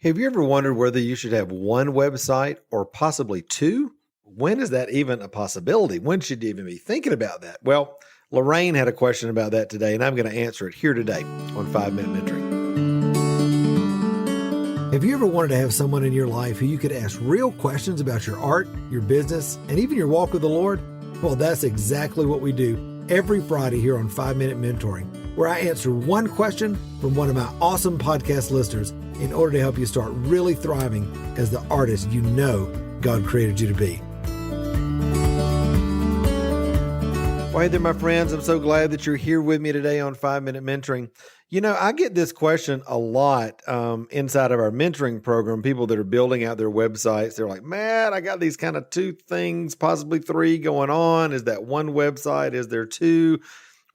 Have you ever wondered whether you should have one website or possibly two? When is that even a possibility? When should you even be thinking about that? Well, Lorraine had a question about that today, and I'm going to answer it here today on 5 Minute Mentoring. Have you ever wanted to have someone in your life who you could ask real questions about your art, your business, and even your walk with the Lord? Well, that's exactly what we do every Friday here on 5 Minute Mentoring, where I answer one question from one of my awesome podcast listeners in order to help you start really thriving as the artist you know God created you to be. Well, hey there, my friends. I'm so glad that you're here with me today on 5 Minute Mentoring. You know, I get this question a lot inside of our mentoring program. People that are building out their websites, they're like, Matt, I got these kind of two things, possibly three going on. Is that one website? Is there two?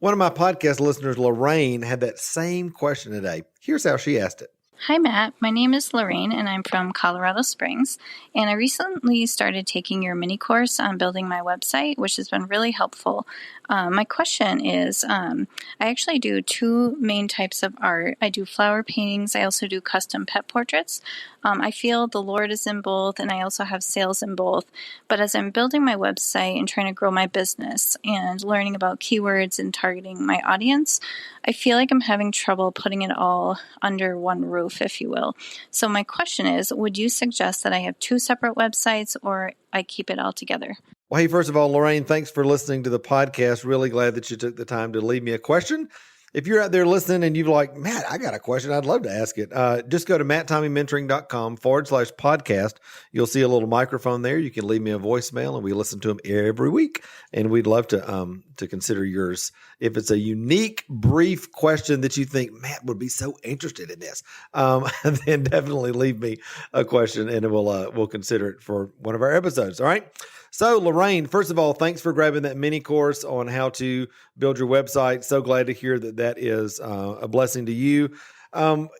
One of my podcast listeners, Lorraine, had that same question today. Here's how she asked it. Hi, Matt. My name is Lorraine, and I'm from Colorado Springs. And I recently started taking your mini course on building my website, which has been really helpful. My question is, I actually do two main types of art. I do flower paintings. I also do custom pet portraits. I feel the Lord is in both, and I also have sales in both. But as I'm building my website and trying to grow my business and learning about keywords and targeting my audience, I feel like I'm having trouble putting it all under one roof, if you will. So my question is, would you suggest that I have two separate websites or I keep it all together? Well, hey, first of all, Lorraine, thanks for listening to the podcast. Really glad that you took the time to leave me a question. If you're out there listening and you're like, Matt, I got a question, I'd love to ask it. Just go to matttommymentoring.com/podcast. You'll see a little microphone there. You can leave me a voicemail and we listen to them every week. And we'd love to consider yours. If it's a unique, brief question that you think Matt would be so interested in this, then definitely leave me a question and we'll consider it for one of our episodes. All right. So, Lorraine, first of all, thanks for grabbing that mini course on how to build your website. So glad to hear that is a blessing to you.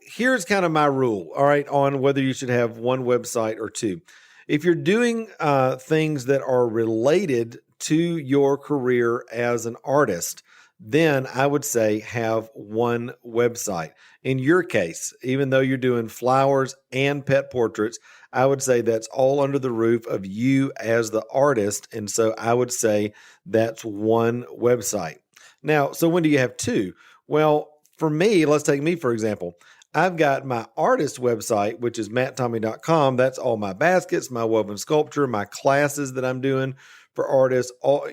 Here's kind of my rule, all right, on whether you should have one website or two. If you're doing things that are related to your career as an artist, then I would say have one website. In your case, even though you're doing flowers and pet portraits, I would say that's all under the roof of you as the artist. And so I would say that's one website. Now, so when do you have two? Well, for me, let's take me, for example. I've got my artist website, which is matttommy.com. That's all my baskets, my woven sculpture, my classes that I'm doing for artists, all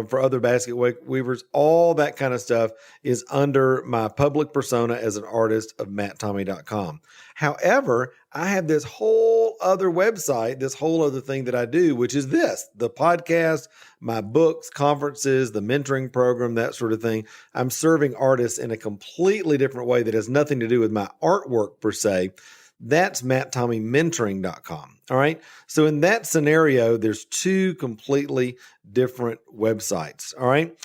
for other basket weavers, all that kind of stuff is under my public persona as an artist of matttommy.com. However, I have this whole other website, this whole other thing that I do, which is the podcast, my books, conferences, the mentoring program, that sort of thing. I'm serving artists in a completely different way that has nothing to do with my artwork per se. That's matttommymentoring.com. All right. So in that scenario, there's two completely different websites. All right.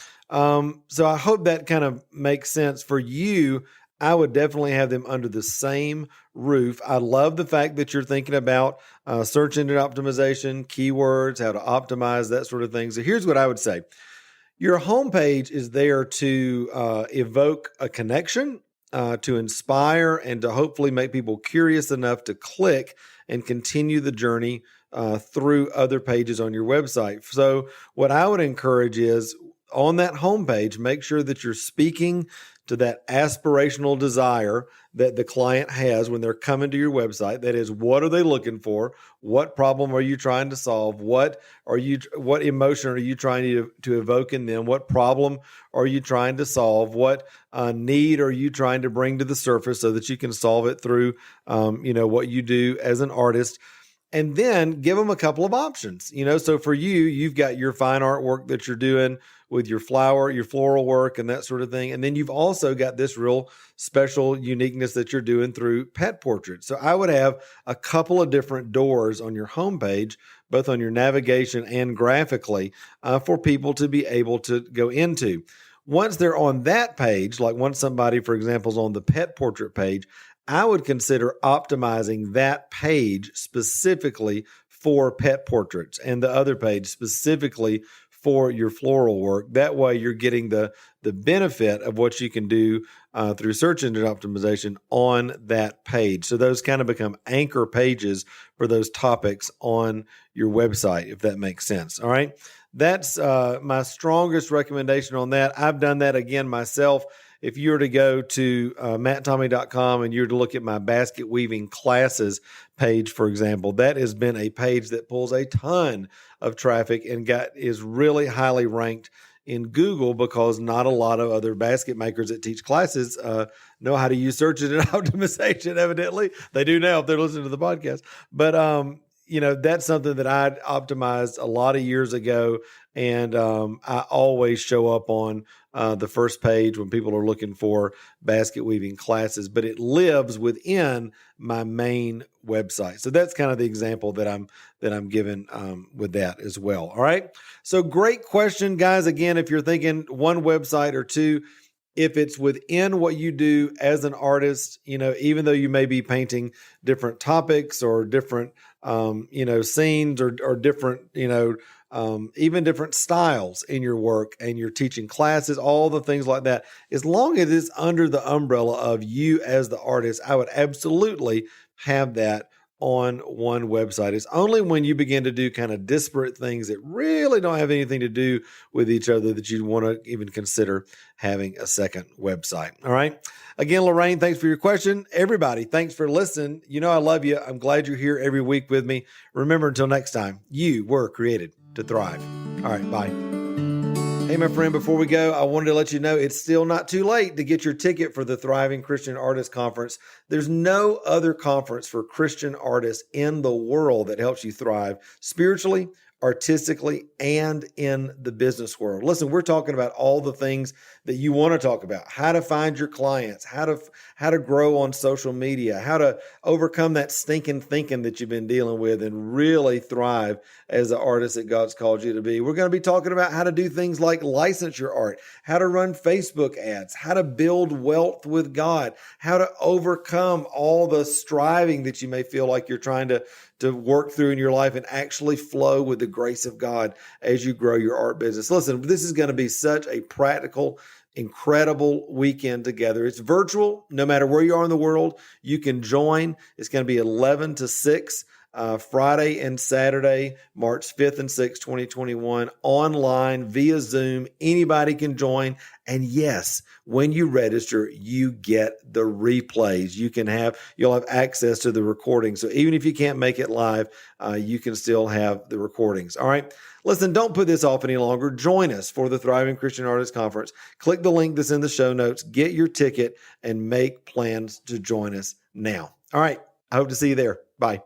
So I hope that kind of makes sense for you. I would definitely have them under the same roof. I love the fact that you're thinking about search engine optimization, keywords, how to optimize, that sort of thing. So here's what I would say. Your homepage is there to evoke a connection, to inspire, and to hopefully make people curious enough to click and continue the journey through other pages on your website. So what I would encourage is on that homepage, make sure that you're speaking to that aspirational desire that the client has when they're coming to your website. That is, what are they looking for? What problem are you trying to solve? What emotion are you trying to evoke in them? What problem are you trying to solve? What need are you trying to bring to the surface so that you can solve it through, what you do as an artist? And then give them a couple of options. So for you've got your fine artwork that you're doing with your floral work and that sort of thing. And then you've also got this real special uniqueness that you're doing through pet portraits. So I would have a couple of different doors on your homepage, both on your navigation and graphically, for people to be able to go into. Once they're on that page, like once somebody, for example, is on the pet portrait page, I would consider optimizing that page specifically for pet portraits and the other page specifically for your floral work. That way you're getting the benefit of what you can do through search engine optimization on that page. So those kind of become anchor pages for those topics on your website, if that makes sense. All right. That's my strongest recommendation on that. I've done that again myself. If you were to go to matttommy.com and you were to look at my basket weaving classes page, for example, that has been a page that pulls a ton of traffic and is really highly ranked in Google because not a lot of other basket makers that teach classes know how to use search engine optimization. Evidently, they do now if they're listening to the podcast. But that's something that I optimized a lot of years ago, and I always show up on the first page when people are looking for basket weaving classes, but it lives within my main website. So that's kind of the example that I'm given with that as well. All right. So great question, guys. Again, if you're thinking one website or two, if it's within what you do as an artist, even though you may be painting different topics or different, scenes or different, even different styles in your work, and you're teaching classes, all the things like that, as long as it's under the umbrella of you as the artist, I would absolutely have that on one website. It's only when you begin to do kind of disparate things that really don't have anything to do with each other that you'd want to even consider having a second website. All right. Again, Lorraine, thanks for your question. Everybody, thanks for listening. I love you. I'm glad you're here every week with me. Remember, until next time, you were created to thrive. All right. Bye. Hey, my friend, before we go, I wanted to let you know it's still not too late to get your ticket for the Thriving Christian Artist Conference. There's no other conference for Christian artists in the world that helps you thrive spiritually, artistically, and in the business world. Listen, we're talking about all the things that you want to talk about: how to find your clients, how to grow on social media, how to overcome that stinking thinking that you've been dealing with and really thrive as the artist that God's called you to be. We're going to be talking about how to do things like license your art, how to run Facebook ads, how to build wealth with God, how to overcome all the striving that you may feel like you're trying to work through in your life and actually flow with the grace of God as you grow your art business. Listen, this is going to be such a practical, incredible weekend together. It's virtual. No matter where you are in the world, you can join. It's going to be 11 to 6. Friday and Saturday, March 5th and 6th, 2021, online via Zoom. Anybody can join. And yes, when you register, you get the replays. You'll have access to the recording. So even if you can't make it live, you can still have the recordings. All right. Listen, don't put this off any longer. Join us for the Thriving Christian Artist Conference. Click the link that's in the show notes, get your ticket, and make plans to join us now. All right. I hope to see you there. Bye.